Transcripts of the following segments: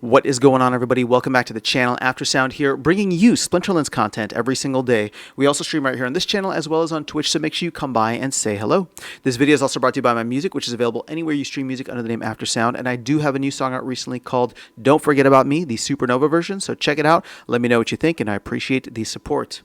What is going on, everybody? Welcome back to the channel. Aftersound here, bringing you Splinterlands content every single day. We also stream right here on this channel as well as on Twitch, so make sure you come by and say hello. This video is also brought to you by my music, which is available anywhere you stream music under the name Aftersound, and I do have a new song out recently called Don't Forget About Me, the Supernova version, so check it out. Let me know what you think, and I appreciate the support.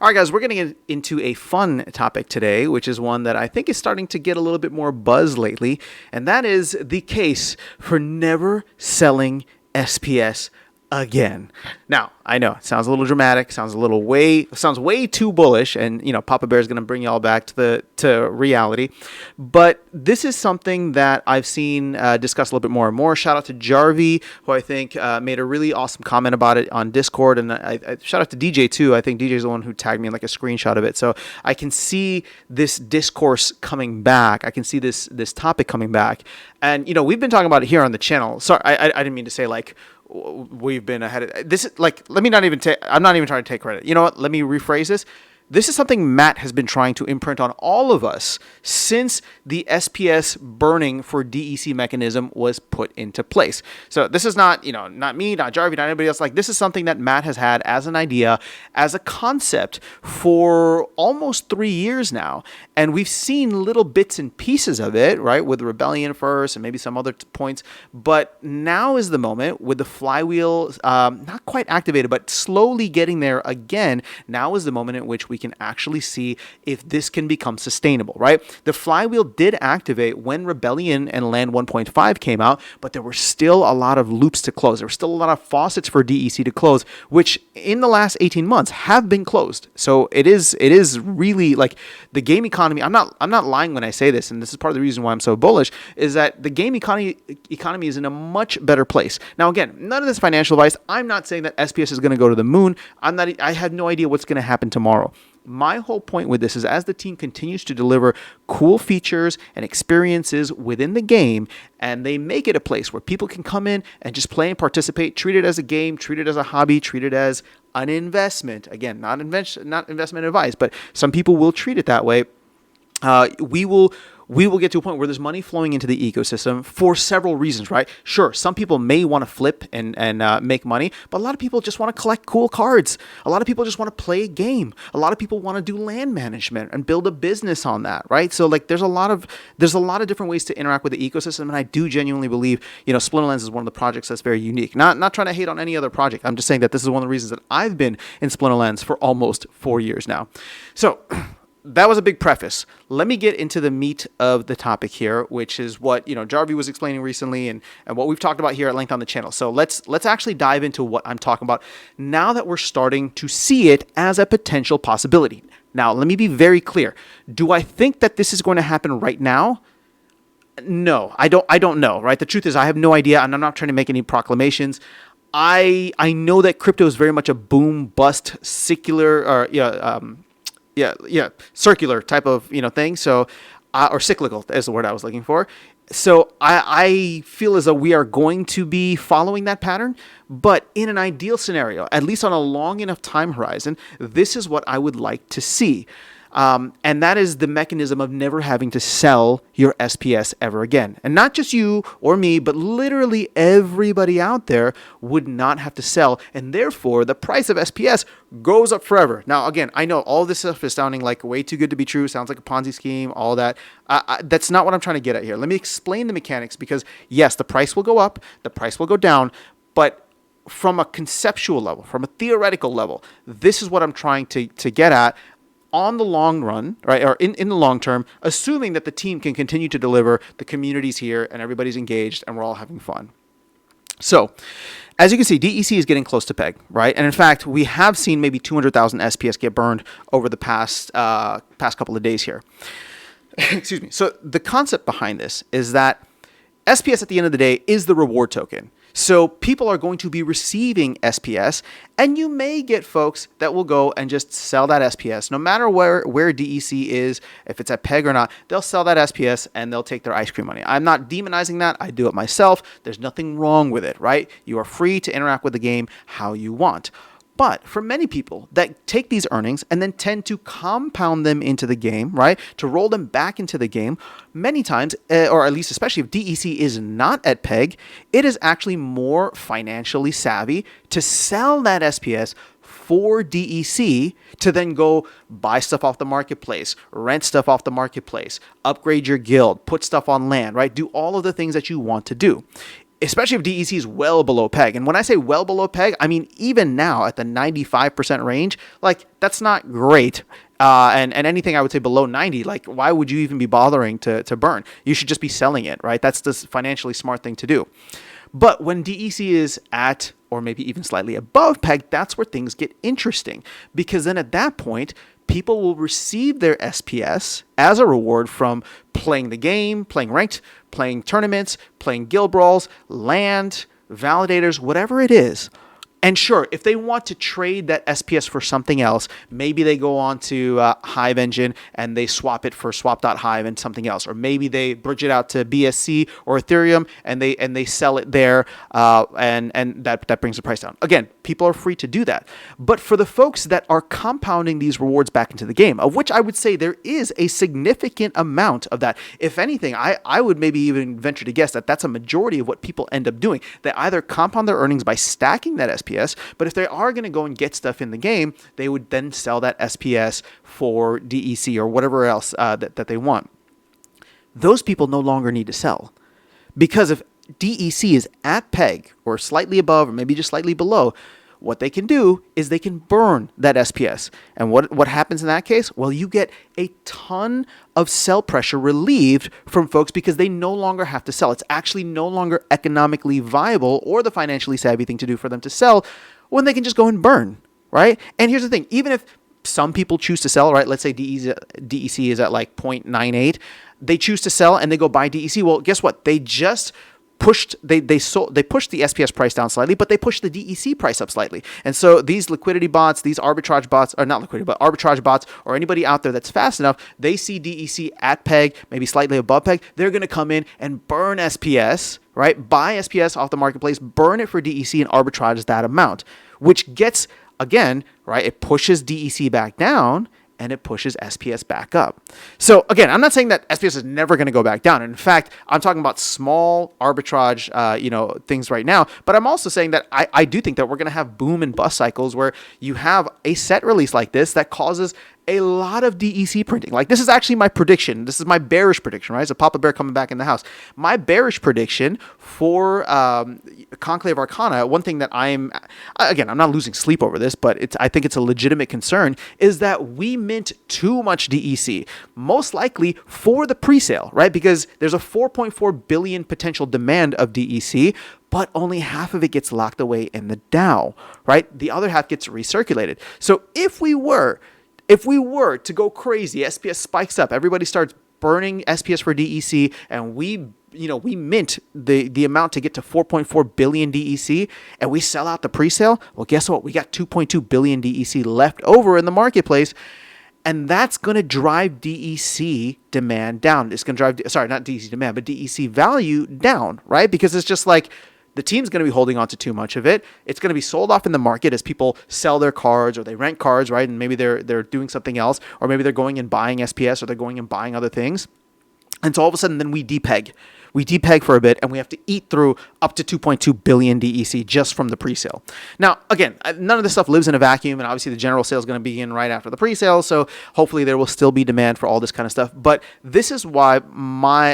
All right, guys, we're going to get into a fun topic today, which is one that I think is starting to get a little bit more buzz lately, and that is the case for never selling SPS again. Now, I know it sounds a little dramatic, sounds way too bullish, and Papa Bear is going to bring you all back to reality. But this is something that I've seen discussed a little bit more and more. Shout out to Jarvie, who I think made a really awesome comment about it on Discord, and I shout out to DJ too. I think DJ is the one who tagged me in like a screenshot of it, so I can see this discourse coming back. I can see this topic coming back, and we've been talking about it here on the channel. Sorry, I didn't mean to say like we've been ahead of this. Like, I'm not even trying to take credit. You know what? Let me rephrase this. This is something Matt has been trying to imprint on all of us since the SPS burning for DEC mechanism was put into place. So this is not, not me, not Jarvie, not anybody else. Like, this is something that Matt has had as an idea, as a concept for almost 3 years now. And we've seen little bits and pieces of it, right? With Rebellion first and maybe some other points. But now is the moment with the flywheel, not quite activated, but slowly getting there again. Now is the moment in which we can actually see if this can become sustainable, right? The flywheel did activate when Rebellion and Land 1.5 came out, but there were still a lot of loops to close. There were still a lot of faucets for DEC to close, which in the last 18 months have been closed. So it is really like the game economy. I'm not lying when I say this, and this is part of the reason why I'm so bullish, is that the game economy is in a much better place. Now, again, none of this financial advice. I'm not saying that SPS is going to go to the moon. I have no idea what's going to happen tomorrow. My whole point with this is as the team continues to deliver cool features and experiences within the game, and they make it a place where people can come in and just play and participate, treat it as a game, treat it as a hobby, treat it as an investment. Again, not investment advice, but some people will treat it that way. We will get to a point where there's money flowing into the ecosystem for several reasons, right? Sure, some people may want to flip and make money, but a lot of people just want to collect cool cards. A lot of people just want to play a game. A lot of people want to do land management and build a business on that, right? So like there's a lot of different ways to interact with the ecosystem, and I do genuinely believe, Splinterlands is one of the projects that's very unique. Not trying to hate on any other project. I'm just saying that this is one of the reasons that I've been in Splinterlands for almost 4 years now. So that was a big preface. Let me get into the meat of the topic here, which is what Jarvie was explaining recently and what we've talked about here at length on the channel. So let's actually dive into what I'm talking about now that we're starting to see it as a potential possibility. Now, let me be very clear. Do I think that this is going to happen right now? No, I don't know, right? The truth is I have no idea, and I'm not trying to make any proclamations. I know that crypto is very much a boom bust circular circular type of thing. So, or cyclical is the word I was looking for. So I feel as though we are going to be following that pattern, but in an ideal scenario, at least on a long enough time horizon, this is what I would like to see. And that is the mechanism of never having to sell your SPS ever again. And not just you or me, but literally everybody out there would not have to sell. And therefore, the price of SPS goes up forever. Now, again, I know all this stuff is sounding like way too good to be true. Sounds like a Ponzi scheme, all that. That's not what I'm trying to get at here. Let me explain the mechanics because, yes, the price will go up, the price will go down, but from a conceptual level, from a theoretical level, this is what I'm trying to get at. On the long run, right, or in the long term, assuming that the team can continue to deliver, the community's here, and everybody's engaged, and we're all having fun. So, as you can see, DEC is getting close to peg, right? And in fact, we have seen maybe 200,000 SPS get burned over the past couple of days here. Excuse me. So the concept behind this is that SPS at the end of the day is the reward token. So people are going to be receiving SPS, and you may get folks that will go and just sell that SPS. No matter where DEC is, if it's at PEG or not, they'll sell that SPS and they'll take their ice cream money. I'm not demonizing that. I do it myself. There's nothing wrong with it, right? You are free to interact with the game how you want. But for many people that take these earnings and then tend to compound them into the game, right, to roll them back into the game, many times, or at least especially if DEC is not at peg, it is actually more financially savvy to sell that SPS for DEC to then go buy stuff off the marketplace, rent stuff off the marketplace, upgrade your guild, put stuff on land, right? Do all of the things that you want to do, especially if DEC is well below peg. And when I say well below peg, I mean even now at the 95% range, like that's not great. And anything I would say below 90, like why would you even be bothering to burn? You should just be selling it, right? That's the financially smart thing to do. But when DEC is at, or maybe even slightly above peg, that's where things get interesting. Because then at that point, people will receive their SPS as a reward from playing the game, playing ranked, playing tournaments, playing guild brawls, land, validators, whatever it is. And sure, if they want to trade that SPS for something else, maybe they go on to Hive Engine and they swap it for swap.hive and something else. Or maybe they bridge it out to BSC or Ethereum and they sell it there and that brings the price down. Again, people are free to do that. But for the folks that are compounding these rewards back into the game, of which I would say there is a significant amount of that. If anything, I would maybe even venture to guess that that's a majority of what people end up doing. They either compound their earnings by stacking that SPS, but if they are going to go and get stuff in the game, they would then sell that SPS for DEC or whatever else that they want. Those people no longer need to sell, because if DEC is at peg or slightly above or maybe just slightly below, what they can do is they can burn that SPS. And what happens in that case? Well, you get a ton of sell pressure relieved from folks because they no longer have to sell. It's actually no longer economically viable or the financially savvy thing to do for them to sell when they can just go and burn, right? And here's the thing, even if some people choose to sell, right? Let's say DEC is at like 0.98. They choose to sell and they go buy DEC. Well, guess what? They just pushed they pushed the SPS price down slightly, but they pushed the DEC price up slightly. And so these liquidity bots, these arbitrage bots, or not liquidity, but arbitrage bots, or anybody out there that's fast enough, they see DEC at peg, maybe slightly above peg, they're going to come in and burn SPS, right? Buy SPS off the marketplace, burn it for DEC and arbitrage that amount, which gets, again, right, it pushes DEC back down and it pushes SPS back up. So again, I'm not saying that SPS is never going to go back down. In fact, I'm talking about small arbitrage, things right now. But I'm also saying that I do think that we're going to have boom and bust cycles where you have a set release like this that causes a lot of DEC printing. Like, this is actually my prediction. This is my bearish prediction, right? So Papa Bear coming back in the house. My bearish prediction for Conclave Arcana, one thing that I'm not losing sleep over this, but I think it's a legitimate concern, is that we mint too much DEC, most likely for the presale, right? Because there's a 4.4 billion potential demand of DEC, but only half of it gets locked away in the DAO, right? The other half gets recirculated. So if we were to go crazy, SPS spikes up, everybody starts burning SPS for DEC, and we mint the amount to get to 4.4 billion DEC, and we sell out the presale, well, guess what? We got 2.2 billion DEC left over in the marketplace, and that's going to drive DEC demand down. It's going to drive, not DEC demand, but DEC value down, right? Because it's just like, the team's going to be holding on to too much of it. It's going to be sold off in the market as people sell their cards or they rent cards, right? And maybe they're doing something else, or maybe they're going and buying SPS, or they're going and buying other things. And so all of a sudden, then we depeg. We depeg for a bit, and we have to eat through up to 2.2 billion DEC just from the presale. Now, again, none of this stuff lives in a vacuum, and obviously the general sale is going to begin right after the presale, so hopefully there will still be demand for all this kind of stuff. But this is why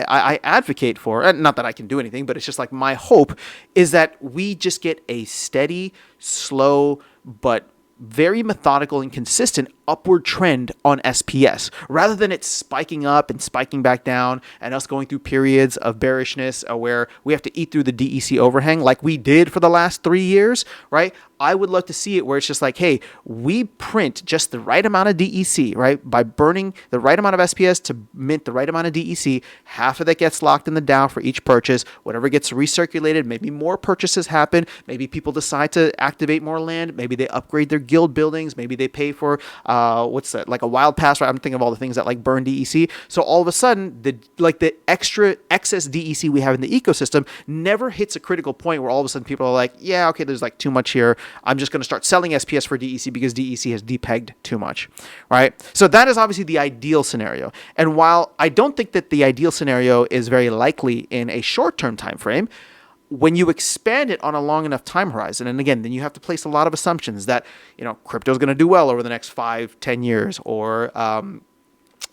I advocate for, and not that I can do anything, but it's just like my hope is that we just get a steady, slow, but very methodical and consistent upward trend on SPS, rather than it spiking up and spiking back down and us going through periods of bearishness where we have to eat through the DEC overhang like we did for the last 3 years, right? I would love to see it where it's just like, hey, we print just the right amount of DEC, right? By burning the right amount of SPS to mint the right amount of DEC, half of that gets locked in the DAO for each purchase. Whatever gets recirculated, maybe more purchases happen. Maybe people decide to activate more land. Maybe they upgrade their guild buildings. Maybe they pay for what's that, like a wild pass, right? I'm thinking of all the things that like burn DEC. So all of a sudden, the excess DEC we have in the ecosystem never hits a critical point where all of a sudden people are like, yeah, okay, there's like too much here. I'm just going to start selling SPS for DEC because DEC has depegged too much, right? So that is obviously the ideal scenario. And while I don't think that the ideal scenario is very likely in a short-term time frame, when you expand it on a long enough time horizon, and again, then you have to place a lot of assumptions that, crypto is going to do well over the next 5-10 years, or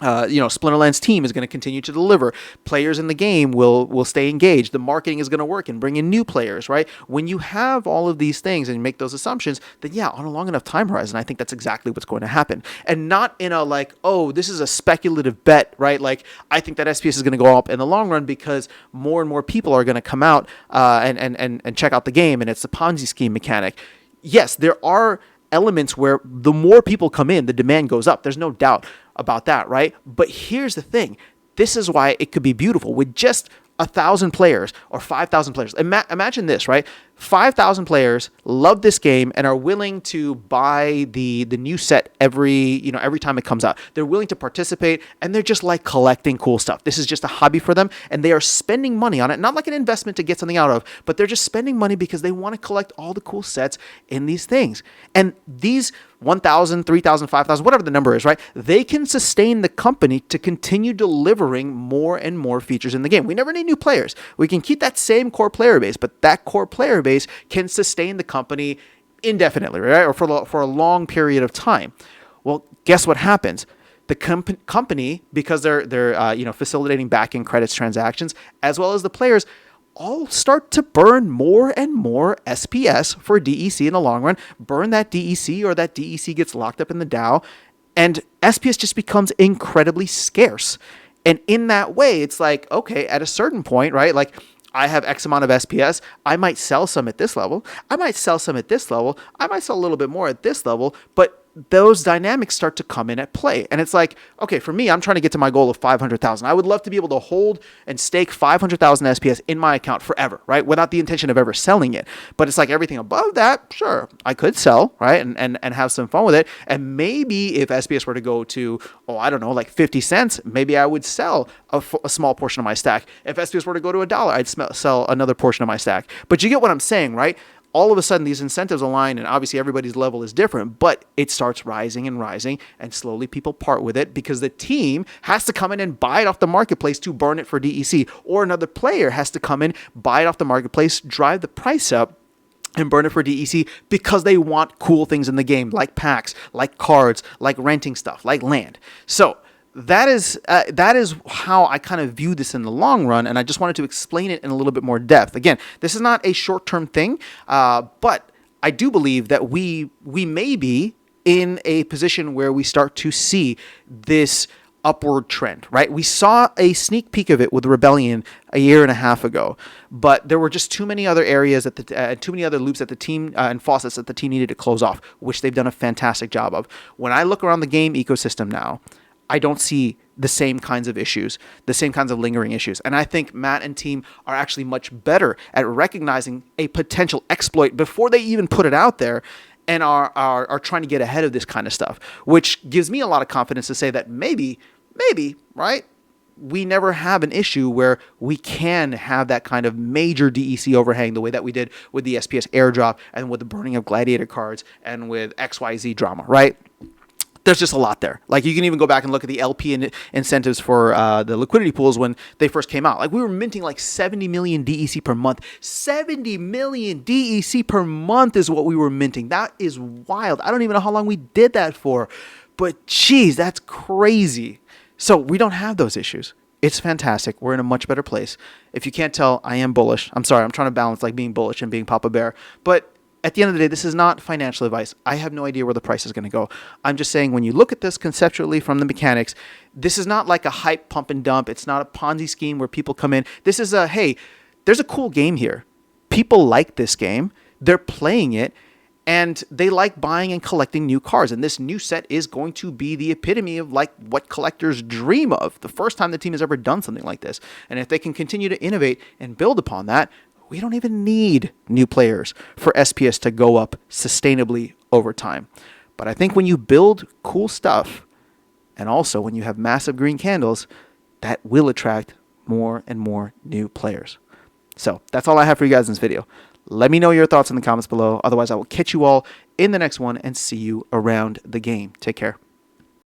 Splinterlands team is going to continue to deliver. Players in the game will stay engaged. The marketing is going to work and bring in new players, right? When you have all of these things and make those assumptions, then yeah, on a long enough time horizon, I think that's exactly what's going to happen. And not in a like, oh, this is a speculative bet, right? Like, I think that SPS is going to go up in the long run because more and more people are going to come out and check out the game, and it's a Ponzi scheme mechanic. Yes, there are elements where the more people come in, the demand goes up. There's no doubt about that, right? But here's the thing. This is why it could be beautiful with just 1,000 players or 5,000 players. Imagine this, right? 5,000 players love this game and are willing to buy the new set every time it comes out. They're willing to participate, and they're just like collecting cool stuff. This is just a hobby for them, and they are spending money on it, not like an investment to get something out of, but they're just spending money because they want to collect all the cool sets in these things. And these 1,000, 3,000, 5,000, whatever the number is, right? They can sustain the company to continue delivering more and more features in the game. We never need new players. We can keep that same core player base, but that core player base can sustain the company indefinitely, right? Or for a long period of time. Well, guess what happens? The company, because they're facilitating back-end credits transactions, as well as the players, all start to burn more and more SPS for DEC in the long run. Burn that DEC, or that DEC gets locked up in the DAO, and SPS just becomes incredibly scarce. And in that way, it's like, okay, at a certain point, right? Like, I have X amount of SPS. I might sell some at this level. I might sell some at this level. I might sell a little bit more at this level, but those dynamics start to come in at play. And it's like, okay, for me, I'm trying to get to my goal of 500,000. I would love to be able to hold and stake 500,000 SPS in my account forever, right? Without the intention of ever selling it. But it's like everything above that, sure, I could sell, right? And have some fun with it. And maybe if SPS were to go to, like 50 cents, maybe I would sell a small portion of my stack. If SPS were to go to $1, I'd sell another portion of my stack. But you get what I'm saying, right? All of a sudden, these incentives align, and obviously everybody's level is different, but it starts rising and rising, and slowly people part with it because the team has to come in and buy it off the marketplace to burn it for DEC, or another player has to come in, buy it off the marketplace, drive the price up, and burn it for DEC because they want cool things in the game, like packs, like cards, like renting stuff, like land. So that is how I kind of view this in the long run, and I just wanted to explain it in a little bit more depth. Again, this is not a short-term thing, but I do believe that we may be in a position where we start to see this upward trend, right? We saw a sneak peek of it with Rebellion a year and a half ago, but there were just too many other areas too many other loops that the team and faucets that the team needed to close off, which they've done a fantastic job of. When I look around the game ecosystem now, I don't see the same kinds of issues, the same kinds of lingering issues. And I think Matt and team are actually much better at recognizing a potential exploit before they even put it out there, and are trying to get ahead of this kind of stuff, which gives me a lot of confidence to say that maybe, right, we never have an issue where we can have that kind of major DEC overhang the way that we did with the SPS airdrop and with the burning of Gladiator cards and with XYZ drama, right? There's just a lot there. Like, you can even go back and look at the LP incentives for the liquidity pools when they first came out. Like, we were minting like 70 million DEC per month. 70 million DEC per month is what we were minting. That is wild. I don't even know how long we did that for. But geez, that's crazy. So we don't have those issues. It's fantastic. We're in a much better place. If you can't tell, I am bullish. I'm sorry. I'm trying to balance like being bullish and being Papa Bear. But at the end of the day, this is not financial advice. I have no idea where the price is going to go. I'm just saying, when you look at this conceptually from the mechanics, this is not like a hype pump and dump. It's not a Ponzi scheme where people come in. This is hey, there's a cool game here. People like this game. They're playing it, and they like buying and collecting new cards. And this new set is going to be the epitome of like what collectors dream of. The first time the team has ever done something like this. And if they can continue to innovate and build upon that, we don't even need new players for SPS to go up sustainably over time. But I think when you build cool stuff, and also when you have massive green candles, that will attract more and more new players. So that's all I have for you guys in this video. Let me know your thoughts in the comments below. Otherwise, I will catch you all in the next one and see you around the game. Take care.